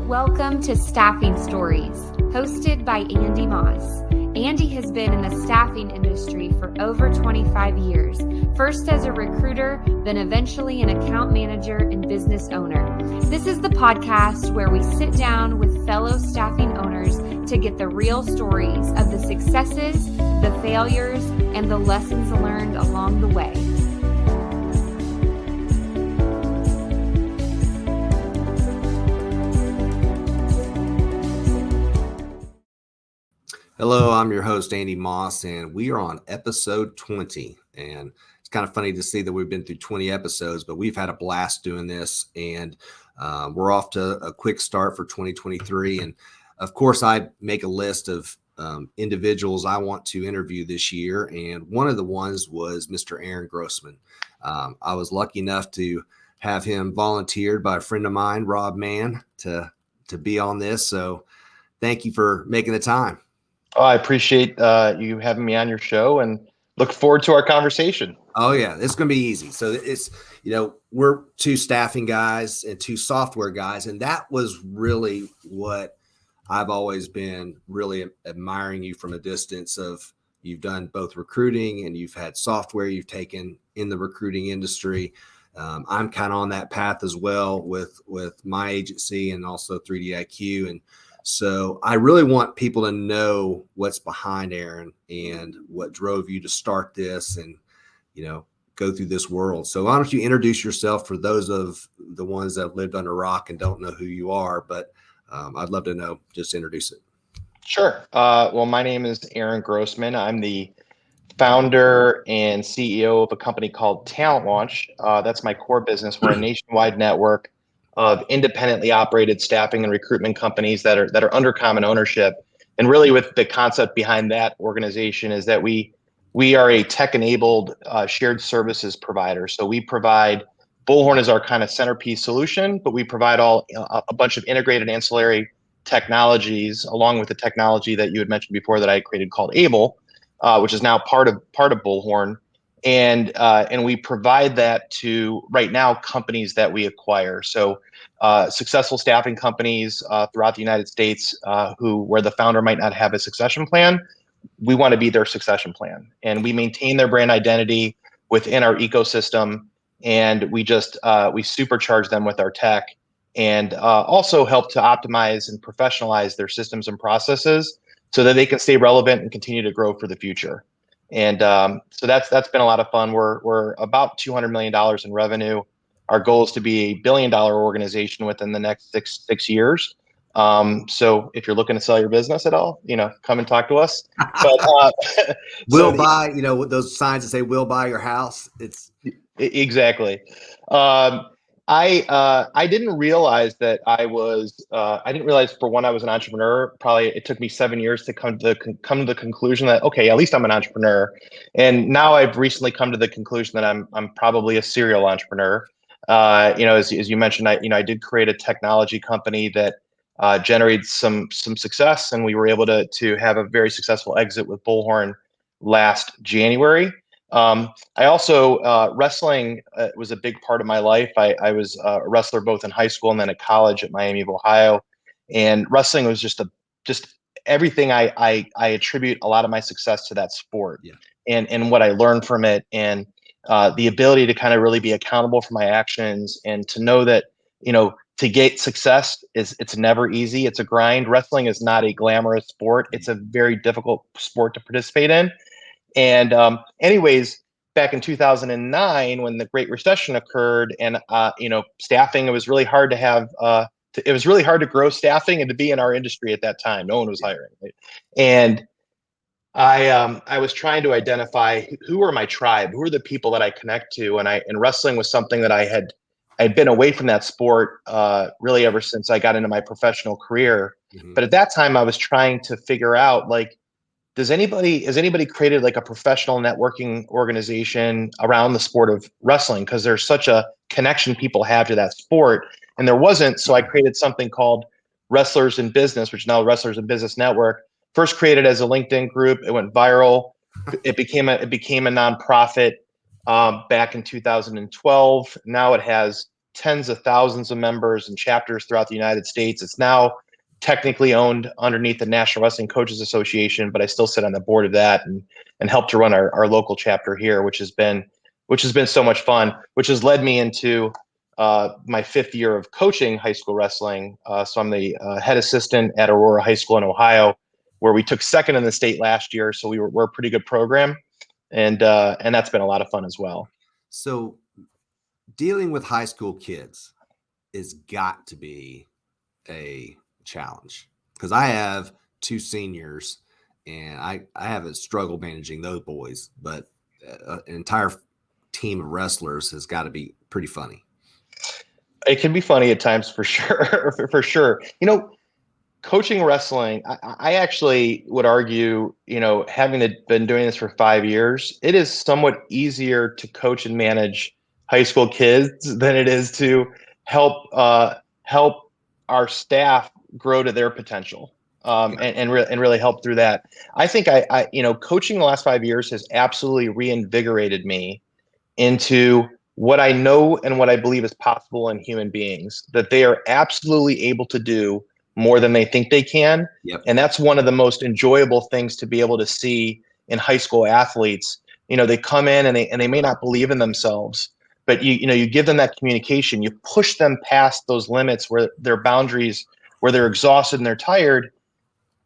Welcome to Staffing Stories, hosted by Andy Moss. Andy has been in the staffing industry for over 25 years, first as a recruiter, then eventually an account manager and business owner. This is the podcast where we sit down with fellow staffing owners to get the real stories of the successes, the failures, and the lessons learned along the way. Hello, I'm your host, Andy Moss, and we are on episode 20. And it's kind of funny to see that we've been through 20 episodes, but we've had a blast doing this, and we're off to a quick start for 2023. And of course, I make a list of individuals I want to interview this year, and one of the ones was Mr. Aaron Grossman. I was lucky enough to have him volunteered by a friend of mine, Rob Mann, to be on this. So thank you for making the time. Oh, I appreciate you having me on your show and look forward to our conversation. Oh, yeah, it's going to be easy. So it's, we're two staffing guys and two software guys. And that was really what I've always been really admiring you from a distance of. You've done both recruiting and you've had software you've taken in the recruiting industry. I'm kind of on that path as well with my agency and also 3DIQ. And so I really want people to know what's behind Aaron and what drove you to start this and, go through this world. So why don't you introduce yourself for those of the ones that have lived under a rock and don't know who you are, but I'd love to know, just introduce it. Sure. Well, my name is Aaron Grossman. I'm the founder and CEO of a company called Talent Launch. That's my core business. We're a nationwide network of independently operated staffing and recruitment companies that are under common ownership. And really with the concept behind that organization is that we are a tech-enabled shared services provider. So we provide, Bullhorn is our kind of centerpiece solution, but we provide a bunch of integrated ancillary technologies along with the technology that you had mentioned before that I created called Able, which is now part of Bullhorn. And we provide that to right now companies that we acquire. So successful staffing companies throughout the United States where the founder might not have a succession plan, we want to be their succession plan. And we maintain their brand identity within our ecosystem. And we supercharge them with our tech and also help to optimize and professionalize their systems and processes so that they can stay relevant and continue to grow for the future. And so that's been a lot of fun. We're about $200 million in revenue. Our goal is to be $1 billion organization within the next six years. So if you're looking to sell your business at all, come and talk to us. But we'll buy, those signs that say "We'll buy your house." It's exactly. I didn't realize that I didn't realize for one, I was an entrepreneur. Probably it took me 7 years to come to the conclusion that, okay, at least I'm an entrepreneur. And now I've recently come to the conclusion that I'm probably a serial entrepreneur. As you mentioned, I did create a technology company that generated some success, and we were able to have a very successful exit with Bullhorn last January. I also, wrestling was a big part of my life. I was a wrestler both in high school and then at college at Miami of Ohio. And wrestling was just everything. I attribute a lot of my success to that sport. Yeah. And what I learned from it, and the ability to kind of really be accountable for my actions and to know that, to get success it's never easy. It's a grind. Wrestling is not a glamorous sport. It's a very difficult sport to participate in. And anyways, back in 2009, when the Great Recession occurred, and staffing, it was really hard to have. It was really hard to grow staffing and to be in our industry at that time. No one was hiring, right? And I was trying to identify who are my tribe, who are the people that I connect to, and wrestling was something that I'd been away from that sport really ever since I got into my professional career. Mm-hmm. But at that time, I was trying to figure out, has anybody created like a professional networking organization around the sport of wrestling? Because there's such a connection people have to that sport, and there wasn't. So I created something called Wrestlers in Business, which is now Wrestlers in Business Network. First created as a LinkedIn group, it went viral. It became a nonprofit back in 2012. Now it has tens of thousands of members and chapters throughout the United States. It's now technically owned underneath the National Wrestling Coaches Association, but I still sit on the board of that and help to run our local chapter here, which has been so much fun, which has led me into my 5th year of coaching high school wrestling. So I'm the head assistant at Aurora High School in Ohio, where we took 2nd in the state last year. So we're a pretty good program, and that's been a lot of fun as well. So dealing with high school kids has got to be a challenge, because I have 2 seniors and I have a struggle managing those boys, but an entire team of wrestlers has got to be pretty funny. It can be funny at times, for sure. For sure. Coaching wrestling, I actually would argue, having been doing this for 5 years, it is somewhat easier to coach and manage high school kids than it is to help our staff grow to their potential, and really help through that. I think coaching the last 5 years has absolutely reinvigorated me into what I know and what I believe is possible in human beings, that they are absolutely able to do more than they think they can. Yep. And that's one of the most enjoyable things to be able to see in high school athletes. They come in and they may not believe in themselves, but you give them that communication, you push them past those limits, where their boundaries, where they're exhausted and they're tired,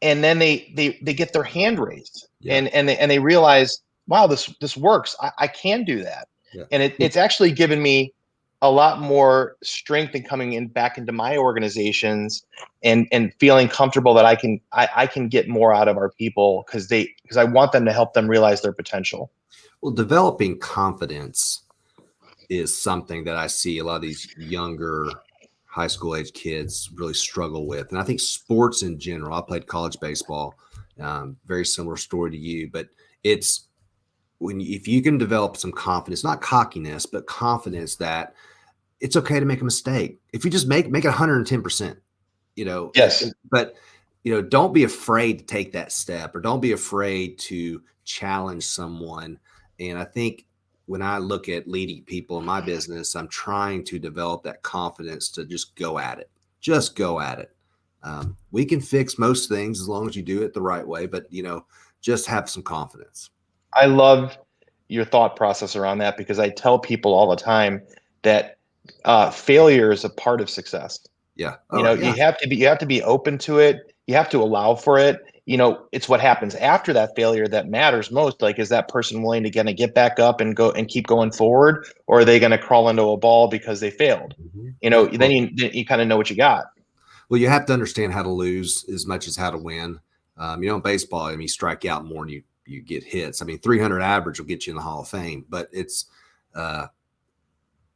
and then they get their hand raised. Yeah. and they realize, wow, this works. I can do that. Yeah. And it's actually given me a lot more strength in coming back into my organizations and feeling comfortable that I can get more out of our people, because I want them to help them realize their potential. Well, developing confidence is something that I see a lot of these younger high school age kids really struggle with. And I think sports in general, I played college baseball, very similar story to you, but it's if you can develop some confidence, not cockiness, but confidence that it's okay to make a mistake. If you just make it 110%, Yes. But, don't be afraid to take that step, or don't be afraid to challenge someone. And I think when I look at leading people in my business, I'm trying to develop that confidence to just go at it. Just go at it. We can fix most things as long as you do it the right way, but, just have some confidence. I love your thought process around that, because I tell people all the time that failure is a part of success. Yeah. You have to be open to it. You have to allow for it. It's what happens after that failure that matters most. Like, is that person willing to get back up and go and keep going forward, or are they going to crawl into a ball because they failed? Mm-hmm. Then you kind of know what you got. Well, you have to understand how to lose as much as how to win. In baseball, you strike out more than you get hits. 300 average will get you in the Hall of Fame, but it's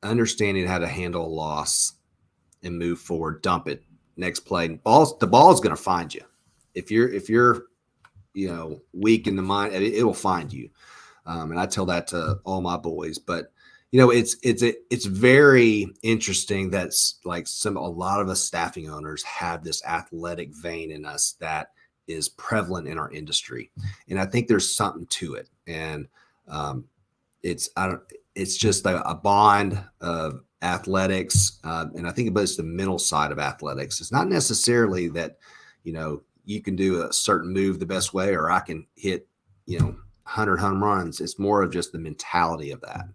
understanding how to handle a loss and move forward, dump it, next play. The ball is going to find you. If you're weak in the mind, it will find you. And I tell that to all my boys, but it's very interesting that's like a lot of us staffing owners have this athletic vein in us that is prevalent in our industry. And I think there's something to it. And it's just a bond of athletics. And I think it's the mental side of athletics. It's not necessarily that, you can do a certain move the best way, or I can hit, 100 home runs. It's more of just the mentality of that.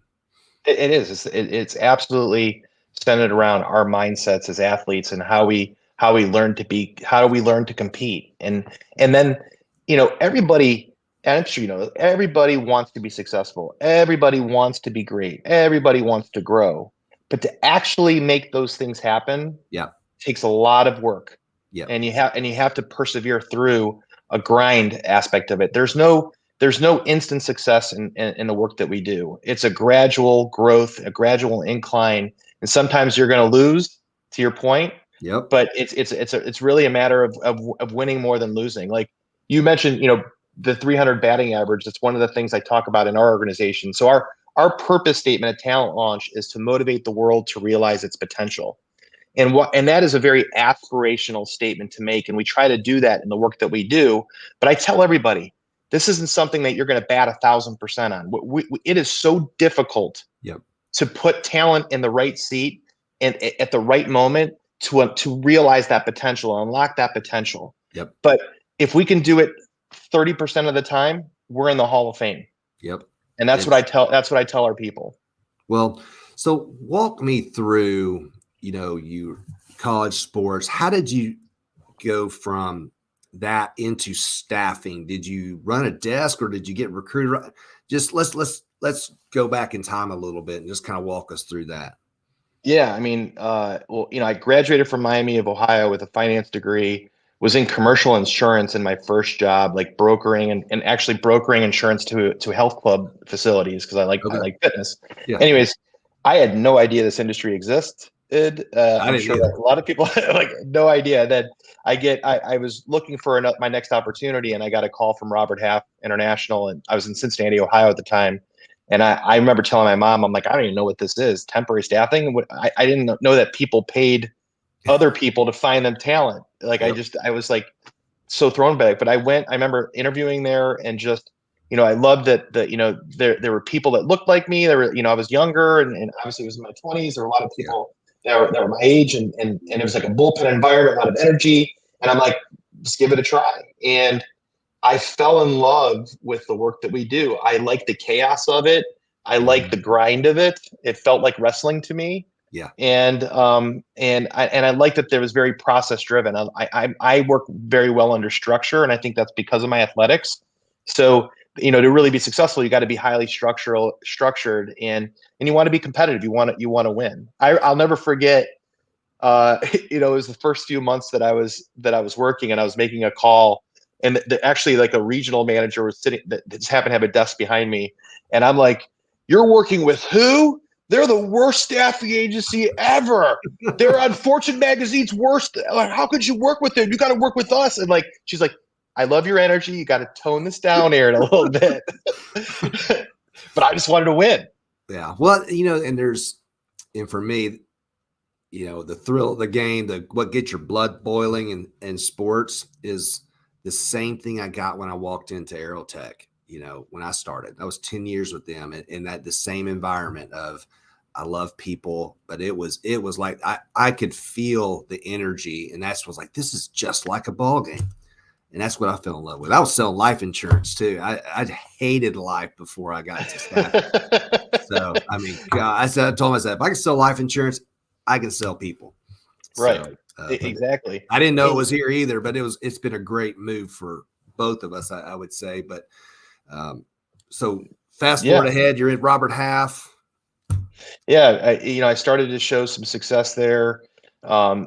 It is. It's absolutely centered around our mindsets as athletes, and how we learn to compete. And then, everybody, and I'm sure, everybody wants to be successful. Everybody wants to be great. Everybody wants to grow, but to actually make those things happen, takes a lot of work. Yeah. And you have to persevere through a grind aspect of it. There's no instant success in the work that we do. It's a gradual growth, a gradual incline, and sometimes you're going to lose, to your point. Yep. But it's really a matter of winning more than losing. Like you mentioned, the 300 batting average. That's one of the things I talk about in our organization. So our purpose statement at Talent Launch is to motivate the world to realize its potential. And that is a very aspirational statement to make. And we try to do that in the work that we do. But I tell everybody, this isn't something that you're going to bat 1,000% on. It is so difficult to put talent in the right seat and at the right moment to realize that potential, unlock that potential. Yep. But if we can do it 30% of the time, we're in the Hall of Fame. Yep. And that's what I tell our people. Well, so walk me through, you college sports. How did you go from that into staffing? Did you run a desk or did you get recruited? Just let's go back in time a little bit and just kind of walk us through that. Yeah, I mean, I graduated from Miami of Ohio with a finance degree, was in commercial insurance in my first job, like brokering and actually brokering insurance to health club facilities because I like fitness. Yeah. Anyways, I had no idea this industry existed. I'm sure either. that a lot of people like no idea that I was looking for my next opportunity and I got a call from Robert Half International, and I was in Cincinnati, Ohio at the time. And I remember telling my mom, I'm like, I don't even know what this is. Temporary staffing. I didn't know that people paid other people to find them talent. Like Yep. I was like so thrown back. But I remember interviewing there and just, I loved that there were people that looked like me. There were, I was younger and obviously it was in my 20s. There were a lot of people that were my age and it was like a bullpen environment, a lot of energy. And I'm like, just give it a try. And I fell in love with the work that we do. I like the chaos of it. I like the grind of it. It felt like wrestling to me. Yeah. And I like that there was very process driven. I work very well under structure, and I think that's because of my athletics. So, to really be successful, you got to be highly structured, and you want to be competitive. You want to win. I'll never forget. It was the first few months that I was working, and I was making a call, and actually like a regional manager was sitting that just happened to have a desk behind me, and I'm like, "You're working with who? They're the worst staffing agency ever. They're on Fortune magazine's worst. How could you work with them? You got to work with us." And like, she's like, "I love your energy. You got to tone this down, Aaron, a little bit." But I just wanted to win. Yeah. Well, and for me, the thrill of the game, what gets your blood boiling in sports is the same thing I got when I walked into Aerotech. When I started, I was 10 years with them in that the same environment of, I love people, but it was like, I could feel the energy, and was like, this is just like a ball game. And that's what I fell in love with. I was selling life insurance too. I hated life before I got to staff. So, I mean, God, I told myself, if I can sell life insurance, I can sell people. Right. So, Exactly. I didn't know it was here either, but it's been a great move for both of us, I would say. But so fast forward ahead, you're at Robert Half. Yeah. I started to show some success there.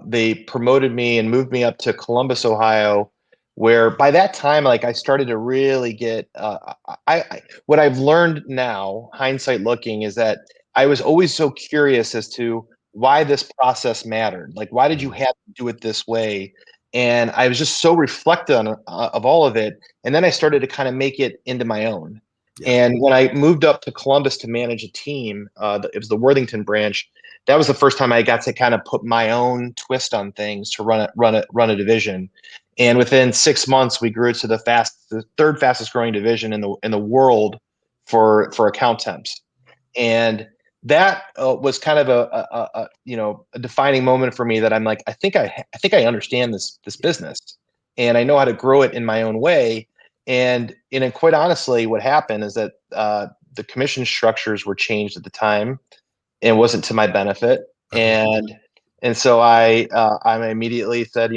They promoted me and moved me up to Columbus, Ohio, where by that time, like I started to really get, what I've learned now, hindsight looking, is that I was always so curious as to why this process mattered. Like, why did you have to do it this way? And I was just so reflective of all of it. And then I started to kind of make it into my own. Yeah. And when I moved up to Columbus to manage a team, it was the Worthington branch. That was the first time I got to kind of put my own twist on things to run a division. And within 6 months, we grew to the third fastest growing division in the world for account temps. And that was kind of a defining moment for me that I'm like, I think I understand this business, and I know how to grow it in my own way. And quite honestly, what happened is that the commission structures were changed at the time. It wasn't to my benefit, and so I immediately said,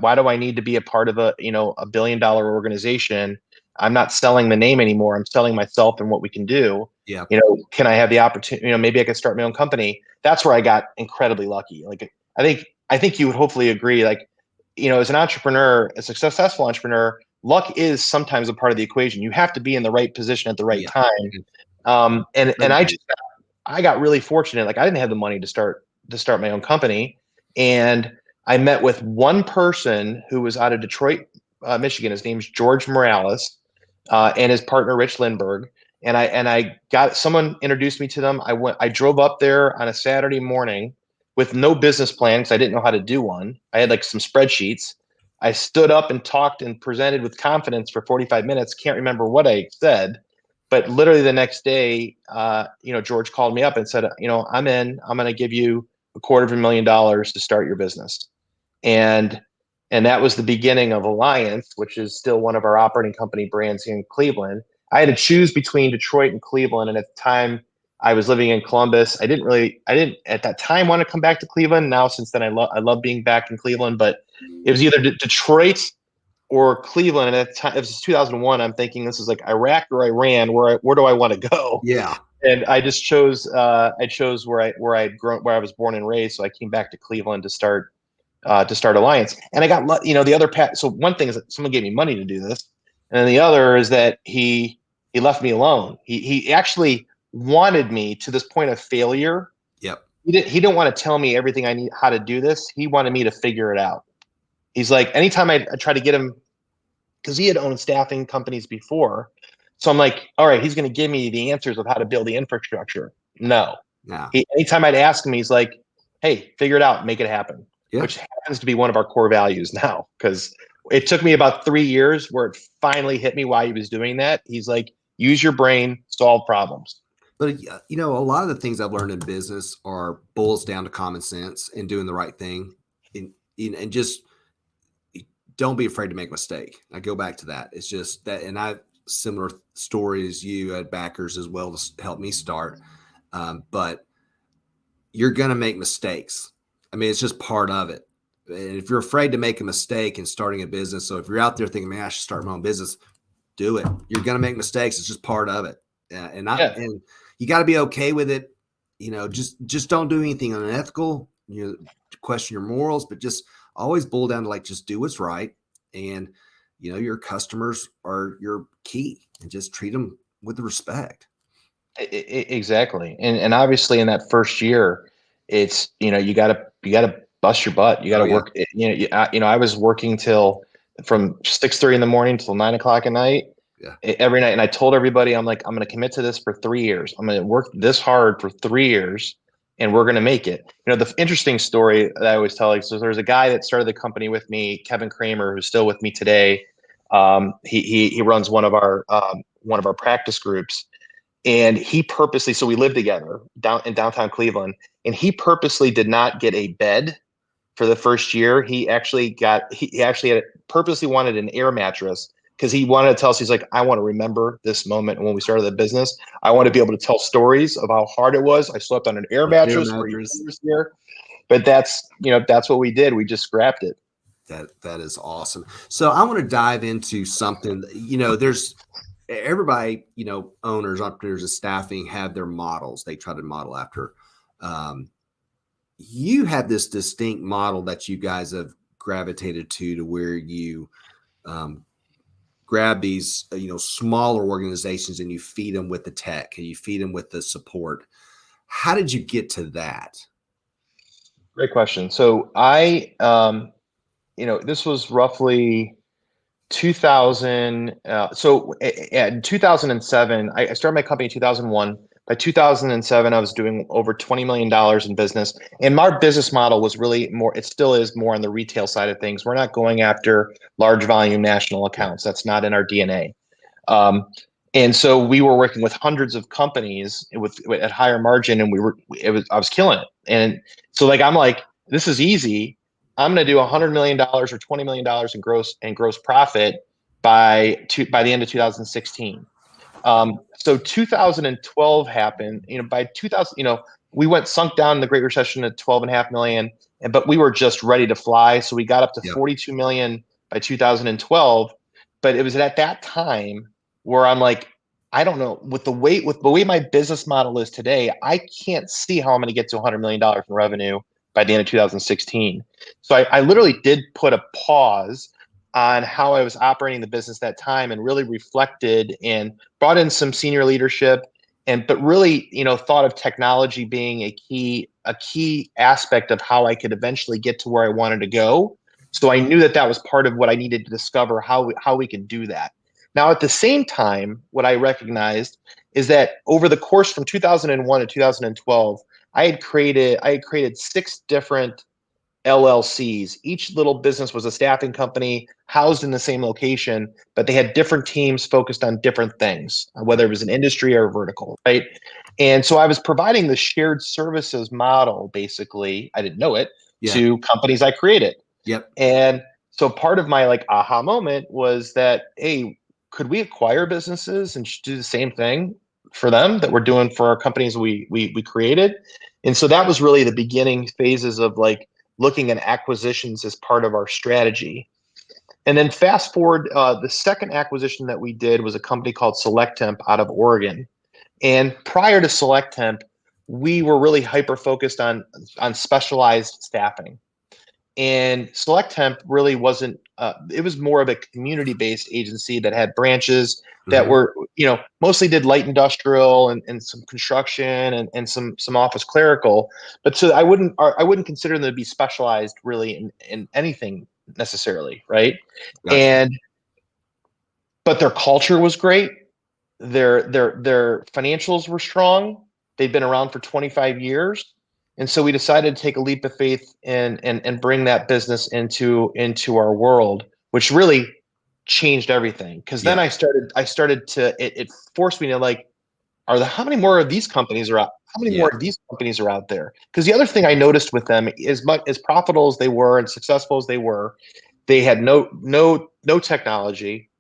why do I need to be a part of a $1 billion organization? I'm not selling the name anymore. I'm selling myself and what we can do. Yeah. Can I have the opportunity? Maybe I could start my own company. That's where I got incredibly lucky. Like, I think you would hopefully agree. Like, as an entrepreneur, a successful entrepreneur, luck is sometimes a part of the equation. You have to be in the right position at the right time. And I got really fortunate. Like, I didn't have the money to start my own company, and I met with one person who was out of Detroit, Michigan. His name's George Morales, and his partner Rich Lindbergh. And I got someone introduced me to them. I drove up there on a Saturday morning with no business plan because I didn't know how to do one. I had like some spreadsheets. I stood up and talked and presented with confidence for 45 minutes. Can't remember what I said, but literally the next day, George called me up and said, I'm in. I'm going to give you $250,000 to start your business. And that was the beginning of Alliance, which is still one of our operating company brands here in Cleveland. I had to choose between Detroit and Cleveland. And at the time I was living in Columbus, I didn't at that time want to come back to Cleveland. Now, since then, I love being back in Cleveland, but it was either Detroit or Cleveland. And at the time, it was 2001. I'm thinking this is like Iraq or Iran. Where do I want to go? Yeah. And I just chose. I chose where I was born and raised. So I came back to Cleveland to start Alliance. And I got the other path. So one thing is that someone gave me money to do this, and then the other is that he left me alone. He actually wanted me to this point of failure. Yep. He didn't want to tell me everything I need how to do this. He wanted me to figure it out. He's like, anytime I try to get him, because he had owned staffing companies before. So I'm like, all right, he's going to give me the answers of how to build the infrastructure. No. Anytime I'd ask him, he's like, hey, figure it out, make it happen. Yeah. Which happens to be one of our core values now, because it took me about 3 years where it finally hit me why he was doing that. He's like, use your brain, solve problems. But, a lot of the things I've learned in business boils down to common sense and doing the right thing, and just don't be afraid to make a mistake. I go back to that. It's just that, and I similar stories. You had backers as well to help me start, but you're going to make mistakes. I mean, it's just part of it. And if you're afraid to make a mistake in starting a business, so if you're out there thinking, man, I should start my own business, do it. You're going to make mistakes. It's just part of it. And you got to be okay with it. Just don't do anything unethical, question your morals, but just always boil down to just do what's right. And, your customers are your key, and just treat them with respect. Exactly. And obviously in that first year, it's, you gotta bust your butt. You gotta work. I was working from 6:30 in the morning till 9 o'clock at night. Yeah. Every night. And I told everybody, I'm like, I'm going to commit to this for 3 years. I'm going to work this hard for 3 years, and we're going to make it. The interesting story that I always tell, so there's a guy that started the company with me, Kevin Kramer, who's still with me today. He runs one of our practice groups, and he purposely, so we lived together down in downtown Cleveland, and he purposely did not get a bed for the first year. He actually purposely wanted an air mattress, because he wanted to tell us, he's like, I want to remember this moment when we started the business. I want to be able to tell stories of how hard it was. I slept on an air mattress for years here. But that's what we did. We just scrapped it. That is awesome. So I want to dive into something, there's everybody, owners, entrepreneurs, and staffing have their models they try to model after. You have this distinct model that you guys have gravitated to where you grab these, smaller organizations, and you feed them with the tech, and you feed them with the support. How did you get to that? Great question. So I, this was roughly 2000. In 2007, I started my company in 2001. By 2007, I was doing over $20 million in business. And our business model was really more, it still is more on the retail side of things. We're not going after large volume national accounts. That's not in our DNA. And so we were working with hundreds of companies at higher margin, and I was killing it. And so I'm like, this is easy. I'm going to do $100 million or $20 million in gross profit by the end of 2016. So 2012 happened, by 2000, we sunk down in the Great Recession at 12.5 million, but we were just ready to fly. So we got up to 42 million by 2012. But it was at that time where I'm like, I don't know, with the way my business model is today, I can't see how I'm going to get to $100 million in revenue by the end of 2016. So I literally did put a pause on how I was operating the business that time, and really reflected and brought in some senior leadership, but really, thought of technology being a key aspect of how I could eventually get to where I wanted to go. So I knew that was part of what I needed to discover, how we could do that. Now, at the same time, what I recognized is that over the course from 2001 to 2012, I had created 6 different LLCs. Each little business was a staffing company housed in the same location, but they had different teams focused on different things, whether it was an industry or a vertical, right? And so I was providing the shared services model, basically, I didn't know it, Yeah. to companies I created. Yep. And so part of my like aha moment was that, hey, could we acquire businesses and do the same thing for them that we're doing for our companies we created? And so that was really the beginning phases of like looking at acquisitions as part of our strategy. And then fast forward, the second acquisition that we did was a company called Select Temp out of Oregon. And prior to Select Temp, we were really hyper focused on specialized staffing. And Select Temp really wasn't. It was more of a community-based agency that had branches that were, mostly did light industrial and some construction and some office clerical. But so I wouldn't consider them to be specialized really in anything necessarily, right? Gotcha. And but their culture was great. Their financials were strong. They'd been around for 25 years. And so we decided to take a leap of faith and bring that business into our world, which really changed everything. Because then Yeah. I started to it forced me to like, how many more of these companies are out? How many more of these companies are out there? Because the other thing I noticed with them, as much as profitable as they were and successful as they were, they had no technology.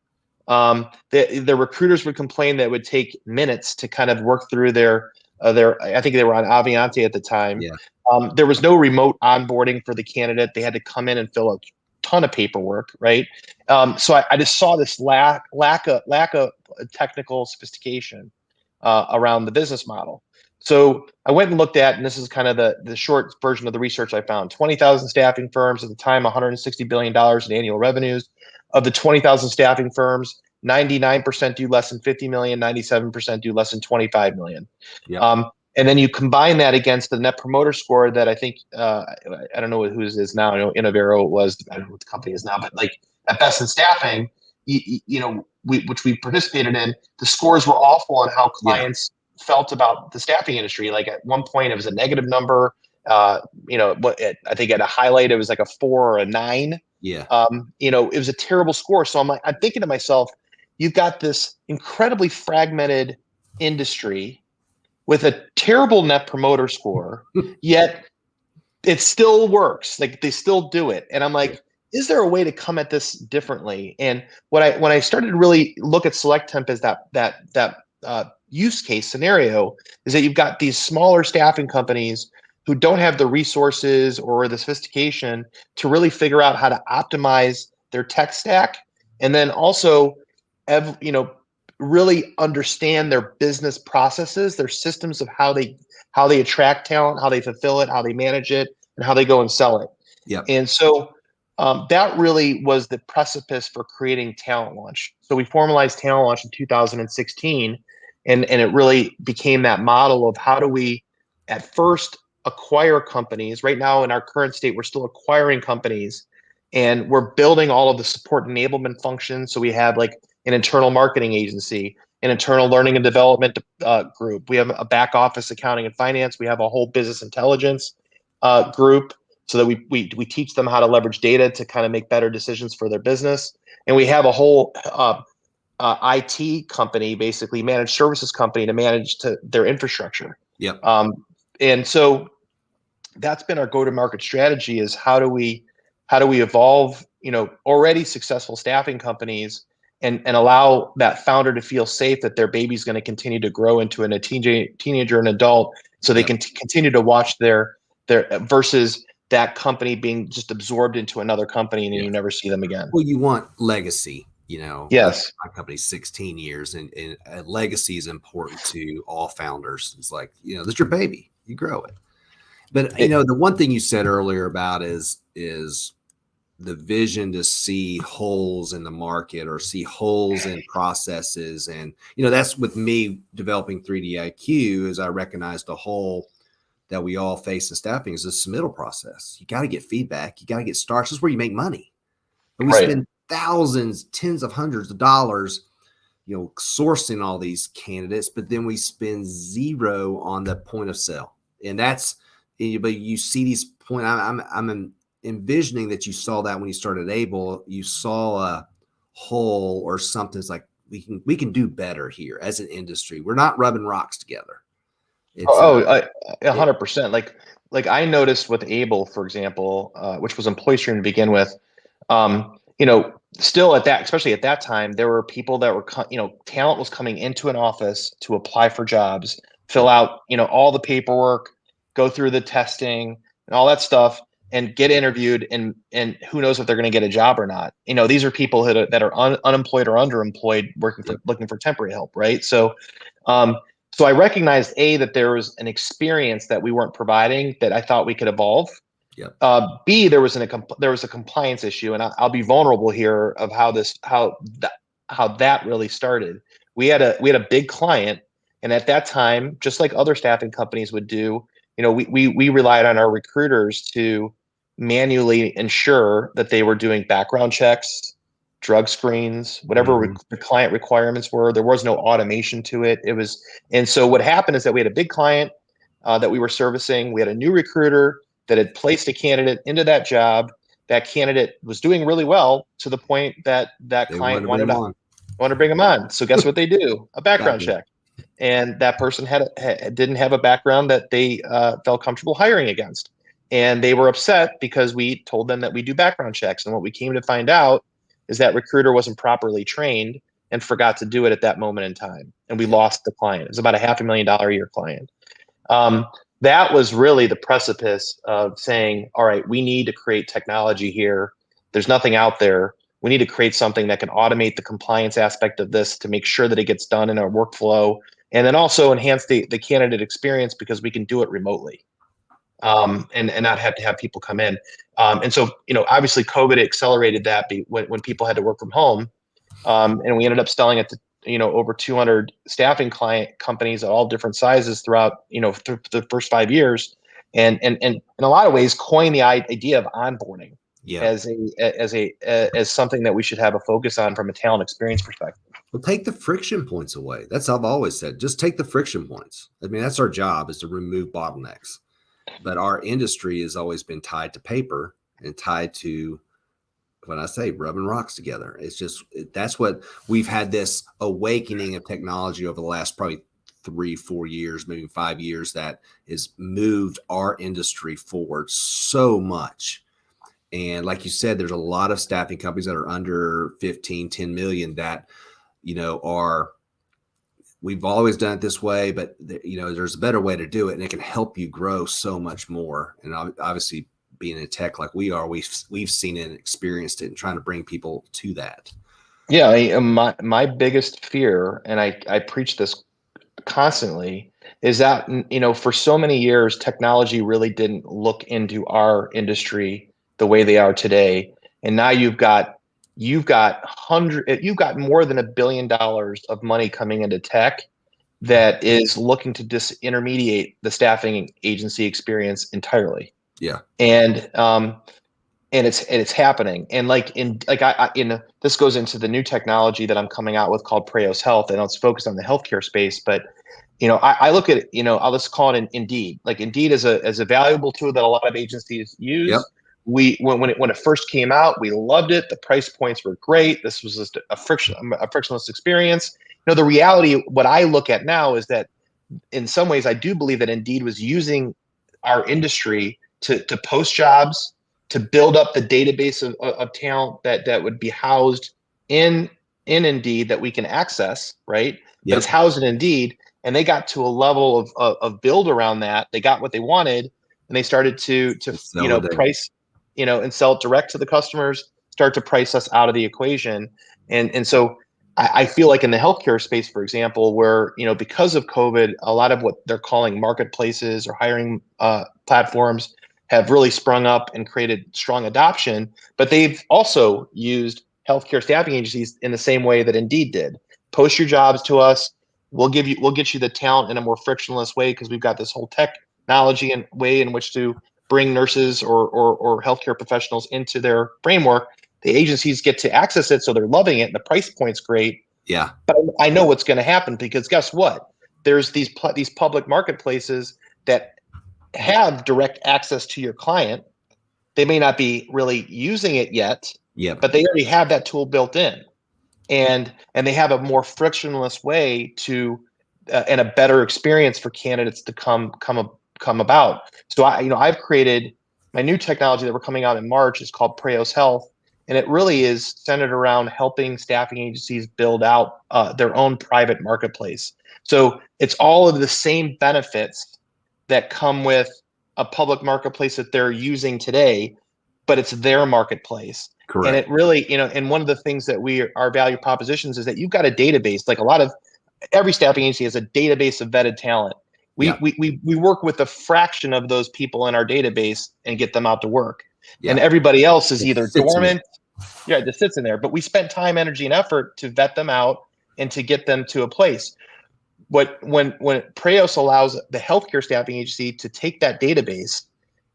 The recruiters would complain that it would take minutes to kind of work through their I think they were on Aviante at the time. Yeah. There was no remote onboarding for the candidate. They had to come in and fill a ton of paperwork, right? So I just saw this lack of technical sophistication around the business model. So I went and looked at, and this is kind of the short version of the research I found, 20,000 staffing firms at the time, $160 billion in annual revenues. Of the 20,000 staffing firms, 99% do less than 50 million, 97% do less than 25 million. Yep. And then you combine that against the net promoter score that I think, I don't know who it is now, I know Innovero was, I don't know what the company is now, but like at Best in Staffing, which we participated in, the scores were awful on how Yeah. clients felt about the staffing industry. Like at one point it was a negative number. I think at a highlight, it was like a 4 or a 9. Yeah. It was a terrible score. So I'm thinking to myself, you've got this incredibly fragmented industry with a terrible net promoter score, yet it still works. Like they still do it. And I'm like, is there a way to come at this differently? And when I started to really look at Select Temp as that use case scenario, is that you've got these smaller staffing companies who don't have the resources or the sophistication to really figure out how to optimize their tech stack, and then also really understand their business processes, their systems of how they attract talent, how they fulfill it, how they manage it, and how they go and sell it. Yep. And so that really was the precipice for creating Talent Launch. So we formalized Talent Launch in 2016, and it really became that model of how do we at first acquire companies. Right now in our current state, we're still acquiring companies, and we're building all of the support enablement functions. So we have like an internal marketing agency, an internal learning and development group. We have a back office accounting and finance. We have a whole business intelligence group, so that we teach them how to leverage data to kind of make better decisions for their business. And we have a whole IT company, basically managed services company, to manage their infrastructure. Yep. And so that's been our go-to-market strategy: is how do we evolve already successful staffing companies and allow that founder to feel safe that their baby's going to continue to grow into a teenager and adult, so they can continue to watch their versus that company being just absorbed into another company and you never see them again. Well, you want legacy. Yes. My company's 16 years, and legacy is important to all founders. It's like, that's your baby. You grow it. But, the one thing you said earlier about is the vision to see holes in the market or see holes in processes. And, that's with me developing 3D IQ, is I recognized a hole that we all face in staffing is the submittal process. You got to get feedback. You got to get starts. This is where you make money. But we spend thousands, tens of hundreds of dollars, sourcing all these candidates, but then we spend zero on the point of sale. And but you see these point. I'm envisioning that you saw that when you started Able. You saw a hole or something. It's like we can do better here as an industry. We're not rubbing rocks together. It's Oh, 100%. it, Like I noticed with Able, for example, which was employee stream to begin with. You know, still at that, especially at that time, there were people that were, talent was coming into an office to apply for jobs, fill yep, out, all the paperwork, go through the testing and all that stuff, and get interviewed, and who knows if they're going to get a job or not. These are people that are unemployed or underemployed, yep, looking for temporary help, right? Um, so I recognized that there was an experience that we weren't providing that I thought we could evolve. yep, B, there was a compliance issue, and I'll be vulnerable here of how that really started. We had a big client, and at that time, just like other staffing companies would do, we relied on our recruiters to manually ensure that they were doing background checks, drug screens, whatever hmm the client requirements were. There was no automation to it. And so what happened is that we had a big client that we were servicing. We had a new recruiter that had placed a candidate into that job. That candidate was doing really well to the point that that they wanted client to bring them on. wanted to bring him on. So guess what they do? A background Gotcha. check. And that person didn't have a background that they felt comfortable hiring against. And they were upset because we told them that we do background checks. And what we came to find out is that recruiter wasn't properly trained and forgot to do it at that moment in time. And we Yep. lost the client. It was about a $500,000 a year client. Um, that was really the precipice of saying, all right, we need to create technology here. There's nothing out there. We need to create something that can automate the compliance aspect of this to make sure that it gets done in our workflow, and then also enhance the candidate experience because we can do it remotely, and not have to have people come in. And so, obviously COVID accelerated that when people had to work from home. And we ended up selling it to over 200 staffing client companies at all different sizes throughout the first 5 years, and in a lot of ways coined the idea of onboarding Yeah. as something that we should have a focus on from a talent experience perspective. Well, take the friction points away. That's how I've always said. Just take the friction points. I mean, that's our job, is to remove bottlenecks. But our industry has always been tied to paper and tied to, when I say rubbing rocks together, it's just, that's what we've had, this awakening of technology over the last probably 3-4 years, maybe 5 years, that has moved our industry forward so much. And like you said, there's a lot of staffing companies that are under 15, 10 million that, are, we've always done it this way, but there's a better way to do it, and it can help you grow so much more. And obviously, being in tech like we are, we've seen it and experienced it, and trying to bring people to that. Yeah, my biggest fear, and I preach this constantly, is that for so many years technology really didn't look into our industry the way they are today, and now you've got more than $1 billion of money coming into tech that is looking to disintermediate the staffing agency experience entirely. Yeah. And it's happening. And this goes into the new technology that I'm coming out with called Preos Health, and it's focused on the healthcare space. But I look at it, I'll just call it an Indeed. Like Indeed is a valuable tool that a lot of agencies Yep. use. When it first came out, we loved it. The price points were great. This was just a frictionless experience. The reality, what I look at now, is that in some ways I do believe that Indeed was using our industry to post jobs, to build up the database of talent that would be housed in Indeed that we can access, right? But it's Yep. housed in Indeed, and they got to a level of build around that. They got what they wanted, and they started to price, and sell it direct to the customers, start to price us out of the equation. And so I feel like in the healthcare space, for example, where because of COVID, a lot of what they're calling marketplaces or hiring platforms have really sprung up and created strong adoption, but they've also used healthcare staffing agencies in the same way that Indeed did. Post your jobs to us. We'll get you the talent in a more frictionless way, because we've got this whole technology and way in which to bring nurses or healthcare professionals into their framework. The agencies get to access it, so they're loving it, and the price point's great. Yeah. But I know what's going to happen, because guess what? There's these public marketplaces that have direct access to your client. They may not be really using it yet, Yep. but they already have that tool built in, and they have a more frictionless way to and a better experience for candidates to come about. So I've created my new technology that we're coming out in March is called Preos Health, and it really is centered around helping staffing agencies build out their own private marketplace. So it's all of the same benefits that come with a public marketplace that they're using today, but it's their marketplace. Correct. And it really, and one of the things that our value propositions is that you've got a database, like every staffing agency has a database of vetted talent. We work with a fraction of those people in our database and get them out to work. Yeah. And everybody else is either dormant, just sits in there. But we spent time, energy, and effort to vet them out and to get them to a place. When Preos allows the healthcare staffing agency to take that database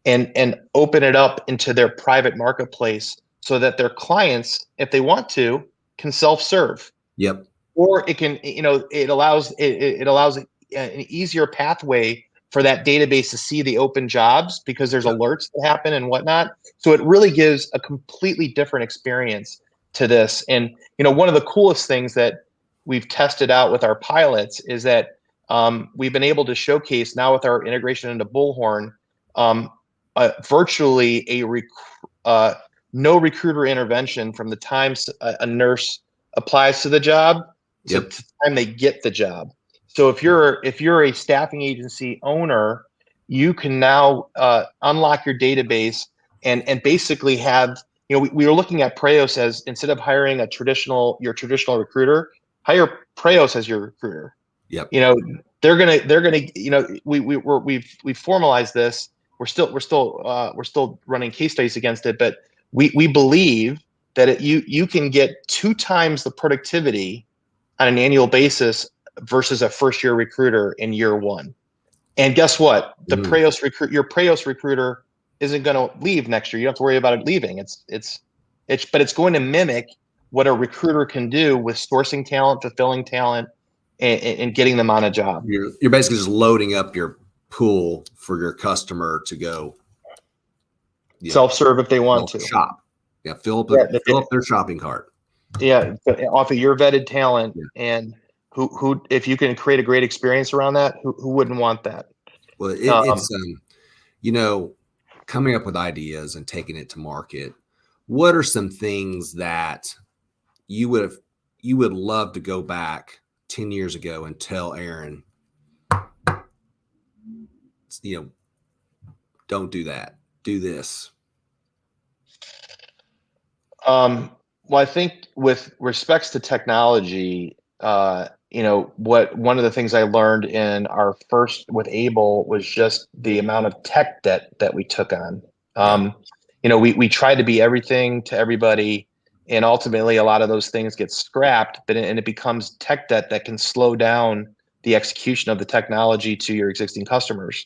and open it up into their private marketplace so that their clients, if they want to, can self-serve. Yep. Or it can, it allows an easier pathway for that database to see the open jobs because there's alerts that happen and whatnot. So it really gives a completely different experience to this. And, one of the coolest things that we've tested out with our pilots is that we've been able to showcase now with our integration into Bullhorn, virtually no recruiter intervention from the time a nurse applies to the job to the time they get the job. So if you're a staffing agency owner, you can now unlock your database and basically have, we were looking at Preos as, instead of hiring your traditional recruiter, hire Preos as your recruiter. Yep. They're gonna, we've formalized this. We're still running case studies against it, but we believe that you can get 2 times the productivity on an annual basis versus a first-year recruiter in year 1. And guess what? The your Preos recruiter isn't going to leave next year. You don't have to worry about it leaving. But it's going to mimic what a recruiter can do with sourcing talent, fulfilling talent, and getting them on a job. You're basically just loading up your pool for your customer to go self-serve if they want to shop. Yeah, fill up their shopping cart. Yeah, off of your vetted talent, and who if you can create a great experience around that, who wouldn't want that? Well, it's coming up with ideas and taking it to market. What are some things that you would love to go back 10 years ago and tell Aaron, don't do that, do this? Well, I think with respects to technology, one of the things I learned in our first with Able was just the amount of tech debt that we took on. We tried to be everything to everybody, and ultimately a lot of those things get scrapped, and it becomes tech debt that can slow down the execution of the technology to your existing customers.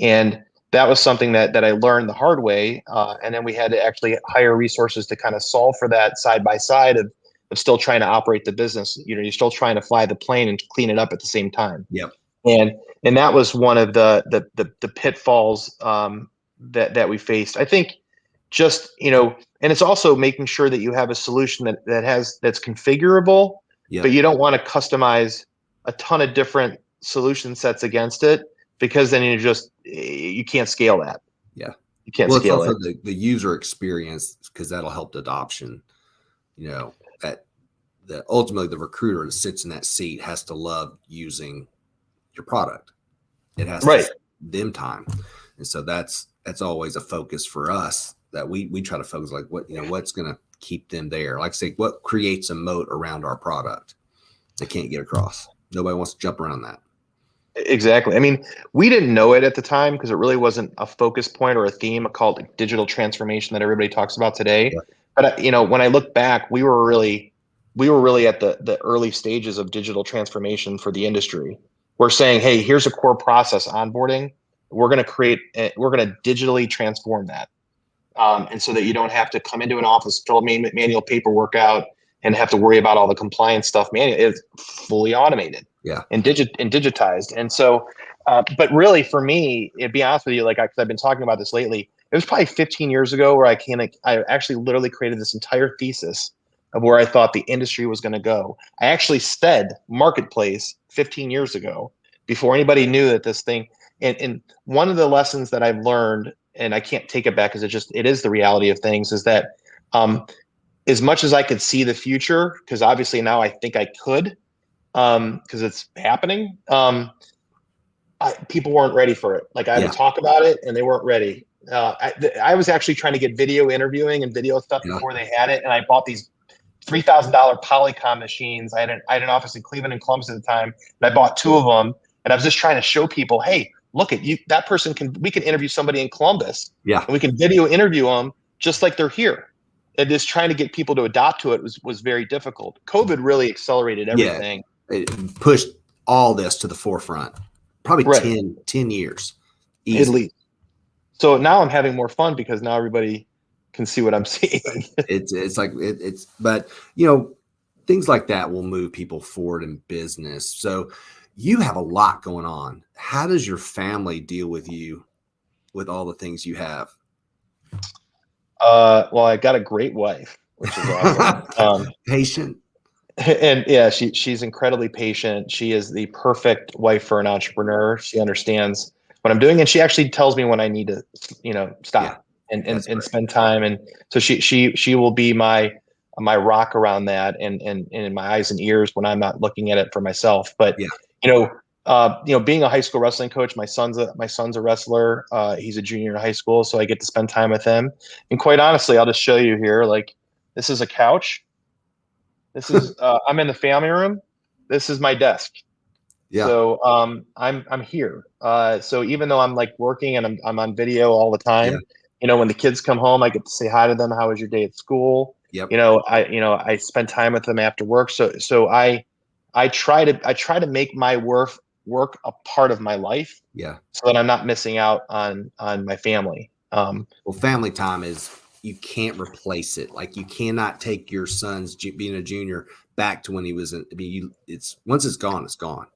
And that was something that I learned the hard way. And then we had to actually hire resources to kind of solve for that side by side of still trying to operate the business. You're still trying to fly the plane and clean it up at the same time. Yep. And that was one of the pitfalls that we faced. I think just, and it's also making sure that you have a solution that's configurable, but you don't want to customize a ton of different solution sets against it, because then you can't scale that. Yeah. You can't scale it. It's also the user experience, because that'll help the adoption. That ultimately the recruiter that sits in that seat has to love using your product. It has to save them time. And so that's always a focus for us, that we try to focus, like what's going to keep them there. Like, say, what creates a moat around our product they can't get across. Nobody wants to jump around that. Exactly. I mean, we didn't know it at the time because it really wasn't a focus point or a theme called digital transformation that everybody talks about today. Yeah. But when I look back, we were really at the early stages of digital transformation for the industry. We're saying, hey, here's a core process, onboarding. We're going to digitally transform that, and so that you don't have to come into an office, fill manual paperwork out, and have to worry about all the compliance stuff. It's fully automated. Yeah. And digitized. And so, but really for me, to be honest with you, I've been talking about this lately, it was probably 15 years ago where I actually literally created this entire thesis of where I thought the industry was going to go. I actually said marketplace 15 years ago, before anybody knew that this thing. And one of the lessons that I've learned, and I can't take it back because it is the reality of things, is that as much as I could see the future, because obviously now I think I could, because it's happening, people weren't ready for it. Like, I had to talk about it and they weren't ready. I was actually trying to get video interviewing and video stuff before they had it. And I bought these $3,000 Polycom machines. I had an office in Cleveland and Columbus at the time, and I bought 2 of them. And I was just trying to show people, hey, look at you. That person we can interview somebody in Columbus. Yeah. And we can video interview them just like they're here. And just trying to get people to adopt to it was very difficult. COVID really accelerated everything. Yeah, it pushed all this to the forefront. Probably 10 years. Easy. At least. So now I'm having more fun because now everybody can see what I'm seeing. But things like that will move people forward in business. So you have a lot going on. How does your family deal with you with all the things you have? Well, I got a great wife, which is awesome. Patient. And yeah, she's incredibly patient. She is the perfect wife for an entrepreneur. She understands what I'm doing, and she actually tells me when I need to, stop and spend time. And so she will be my rock around that, and in my eyes and ears when I'm not looking at it for myself. But being a high school wrestling coach, my son's a wrestler. He's a junior in high school, so I get to spend time with him. And quite honestly, I'll just show you here. Like, this is a couch. This is I'm in the family room. This is my desk. Yeah. So I'm here. So even though I'm like working and I'm on video all the time, when the kids come home, I get to say hi to them. How was your day at school? Yep. I spend time with them after work. So I try to make my work a part of my life. Yeah. So that I'm not missing out on my family. Well, family time you can't replace it. Like, you cannot take your son's being a junior back to when he was once it's gone, it's gone.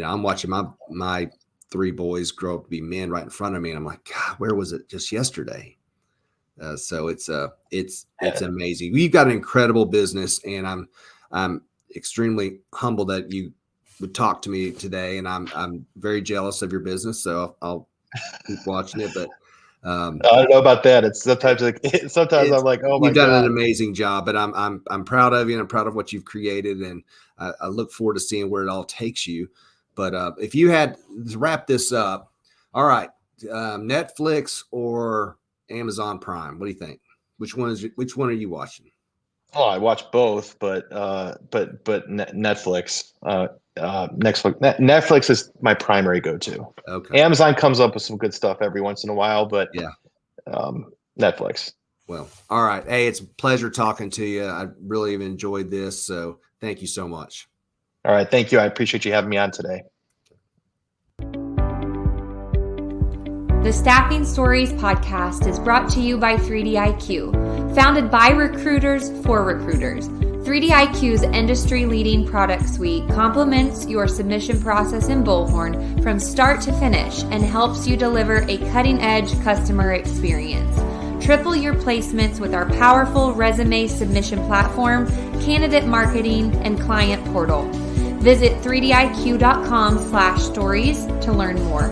I'm watching my 3 boys grow up to be men right in front of me, and I'm like, God, where was it just yesterday? So it's amazing. We've got an incredible business, and I'm extremely humbled that you would talk to me today, and I'm very jealous of your business. So I'll keep watching it, but I don't know about that. It's sometimes I'm like, oh my God. You've done an amazing job, but I'm proud of you, and I'm proud of what you've created, and I look forward to seeing where it all takes you. But if you had to wrap this up, all right, Netflix or Amazon Prime, what do you think? Which one are you watching? Oh, I watch both, but Netflix. Netflix is my primary go-to. Okay. Amazon comes up with some good stuff every once in a while, but Netflix. Well, all right. Hey, it's a pleasure talking to you. I really have enjoyed this, so thank you so much. All right. Thank you. I appreciate you having me on today. The Staffing Stories podcast is brought to you by 3DIQ. Founded by recruiters for recruiters, 3DIQ's industry-leading product suite complements your submission process in Bullhorn from start to finish and helps you deliver a cutting-edge customer experience. Triple your placements with our powerful resume submission platform, candidate marketing, and client portal. Visit 3diq.com/stories to learn more.